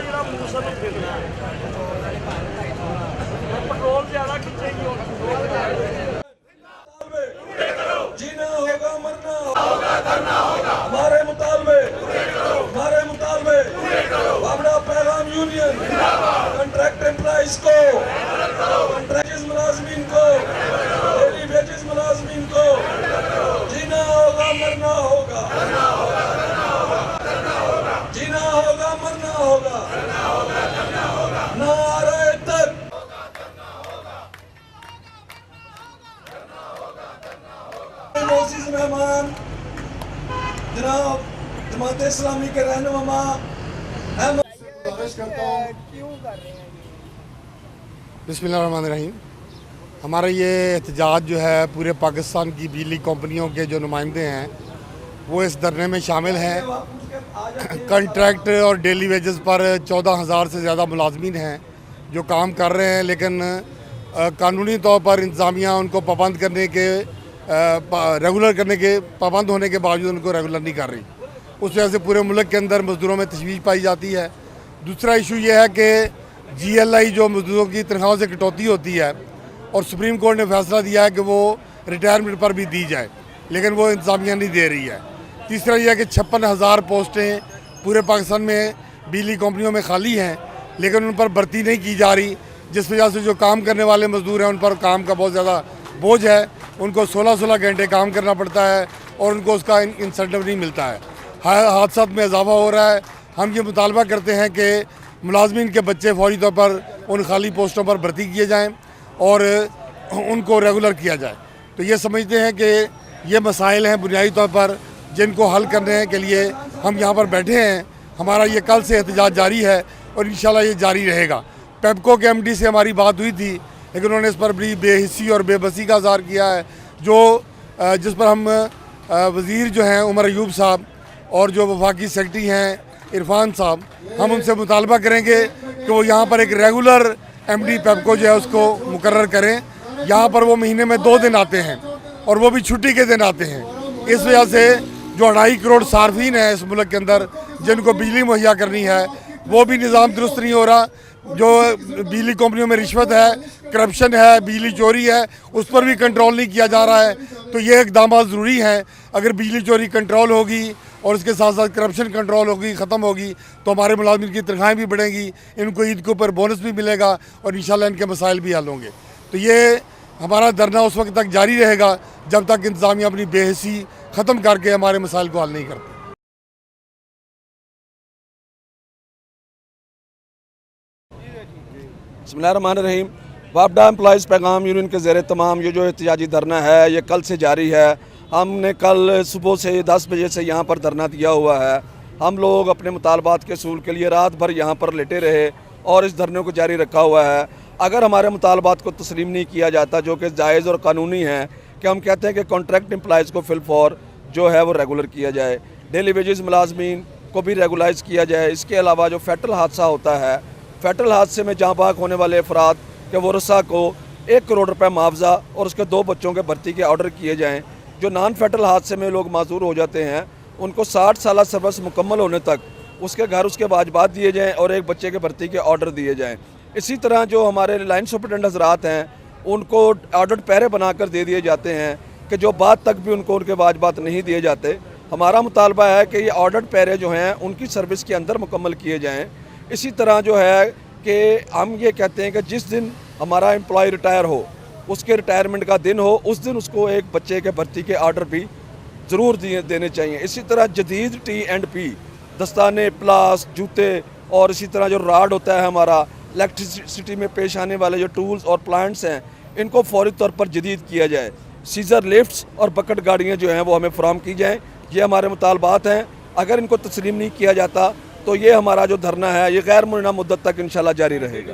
जो मूसल फिरना है पेट्रोल ज्यादा खींचेगी। जीना होगा मरना होगा करना होगा हमारे मुतालबे वापडा पैगाम यूनियन कॉन्ट्रैक्ट एम्प्लॉइज को कॉन्ट्रैक्ट मुलाजमीन को डेली वेजेस मुलाजमीन को जीना होगा मरना होगा जीना होगा मरना होगा नारे तक मोअज़्ज़िज़ मेहमान जनाब जमात इस्लामी के रहनुमा बिस्मिल्लाहिर्रहमानिर्रहीम। हमारा ये एहतजाज जो है पूरे पाकिस्तान की बिजली कंपनियों के जो नुमाइंदे हैं वो इस धरने में शामिल हैं। कॉन्ट्रैक्ट और डेली वेजेस पर 14,000 से ज़्यादा मुलाजमीन हैं जो काम कर रहे हैं, लेकिन कानूनी तौर पर इंतज़ामिया उनको पाबंद करने के रेगुलर करने के पाबंद होने के बावजूद उनको रेगुलर नहीं कर रही। उस वजह से पूरे मुल्क के अंदर मज़दूरों में तशवीश पाई जाती है। दूसरा इशू ये है कि GLI जो मज़दूरों की तनख्वाहों से कटौती होती है और सुप्रीम कोर्ट ने फैसला दिया है कि वो रिटायरमेंट पर भी दी जाए, लेकिन वो इंतज़ामिया नहीं दे रही है। तीसरा यह है कि 56,000 पोस्टें पूरे पाकिस्तान में बिजली कंपनियों में खाली हैं, लेकिन उन पर भर्ती नहीं की जा रही, जिस वजह से जो काम करने वाले मज़दूर हैं उन पर काम का बहुत ज़्यादा बोझ है। उनको 16-16 घंटे काम करना पड़ता है और उनको उसका इंसेंटिव नहीं मिलता है। हादसा में इजाफा हो रहा है। हम ये मुतालबा करते हैं कि मुलाजमीन के बच्चे फौरी तौर पर उन खाली पोस्टों पर भर्ती किए जाएँ और उनको रेगुलर किया जाए। तो ये समझते हैं कि ये मसाइल हैं बुनियादी तौर पर जिनको हल करने के लिए हम यहाँ पर बैठे हैं। हमारा ये कल से एहतजाज जारी है और इंशाल्लाह ये जारी रहेगा। पेप्को के MD से हमारी बात हुई थी, लेकिन उन्होंने इस पर बड़ी बेहिस्सी और बेबसी का इज़हार किया है, जो जिस पर हम वज़ीर जो हैं उमर अयूब साहब और जो वफाकी सेक्रेटरी हैं इरफान साहब, हम उनसे मुतालबा करेंगे कि वो यहाँ पर एक रेगुलर MD पेप्को जो है उसको मुकर्रर करें। यहाँ पर वो महीने में 2 दिन आते हैं और वो भी छुट्टी के दिन आते हैं। इस वजह से जो 2.5 करोड़ सार्फिन हैं इस मुल्क के अंदर जिनको बिजली मुहैया करनी है, वो भी निज़ाम दुरुस्त नहीं हो रहा। जो बिजली कंपनियों में रिश्वत है, करप्शन है, बिजली चोरी है, उस पर भी कंट्रोल नहीं किया जा रहा है। तो ये इक़दाम ज़रूरी हैं। अगर बिजली चोरी कंट्रोल होगी और इसके साथ साथ करप्शन कंट्रोल होगी, ख़त्म होगी, तो हमारे मुलाजमीन की तनख्वाहें भी बढ़ेंगी, इनको ईद के ऊपर बोनस भी मिलेगा और इंशाल्लाह इनके मसाइल भी हल होंगे। तो ये हमारा धरना उस वक्त तक जारी रहेगा जब तक इंतज़ामिया अपनी बेहिसी ख़त्म करके हमारे मसाइल को हल नहीं करते। बिस्मिल्लाहिर्रहमानिर्रहीम। वापडा एम्प्लॉइज़ पैगाम यूनियन के ज़ेर तमाम ये जो एहतजाजी धरना है ये कल से जारी है। हमने कल सुबह से 10 बजे से यहाँ पर धरना दिया हुआ है। हम लोग अपने मुतालबात के सूल के लिए रात भर यहाँ पर लेटे रहे और इस धरने को जारी रखा हुआ है। अगर हमारे मुतालबात को तस्लीम नहीं किया जाता, जो कि जायज़ और कानूनी है, कि हम कहते हैं कि कॉन्ट्रैक्ट एम्प्लॉइज़ को फिलफौर जो है वो रेगुलर किया जाए, डेली वेजेस मुलाजमीन को भी रेगुलाइज़ किया जाए। इसके अलावा जो फैटल हादसा होता है, फैटल हादसे में जहाँ बाग होने वाले अफराद के वरसा को 1 करोड़ रुपये मुआवजा और उसके 2 बच्चों के भर्ती के ऑर्डर किए जाएँ। जो नॉन फैटल हादसे में लोग माजूर हो जाते हैं उनको 60 साल सर्विस मुकम्मल होने तक उसके घर उसके वाजबात दिए जाएँ और एक बच्चे के भर्ती के ऑर्डर दिए जाएँ। इसी तरह जो हमारे लाइन सुपरिटेंडेंट हज़रात हैं उनको ऑर्डर पैरे बनाकर दे दिए जाते हैं कि जो बाद तक भी उनको उनके वाजबात नहीं दिए जाते। हमारा मुतालबा है कि ये ऑर्डर पैरे जो हैं उनकी सर्विस के अंदर मुकम्मल किए जाएँ। इसी तरह जो है कि हम ये कहते हैं कि जिस दिन हमारा एम्प्लॉय रिटायर हो, उसके रिटायरमेंट का दिन हो, उस दिन उसको एक बच्चे के भर्ती के ऑर्डर भी ज़रूर देने चाहिए। इसी तरह जदीद T&P दस्ताने, प्लास, जूते और इसी तरह जो राड होता है हमारा इलेक्ट्रिसिटी में पेश आने वाले जो टूल्स और प्लांट्स हैं, इनको फौरी तौर पर जदीद किया जाए। सीज़र लिफ्ट्स और बकेट गाड़ियाँ जो हैं वो हमें फराहम की जाएँ। ये हमारे मुतालबात हैं। अगर इनको तस्लीम नहीं किया जाता तो ये हमारा जो धरना है ये गैर मुनना मुद्दत तक इंशाल्लाह जारी रहेगा।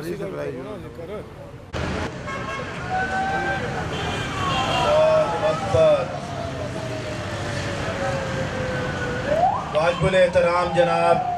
वाजिबुल एहतराम जनाब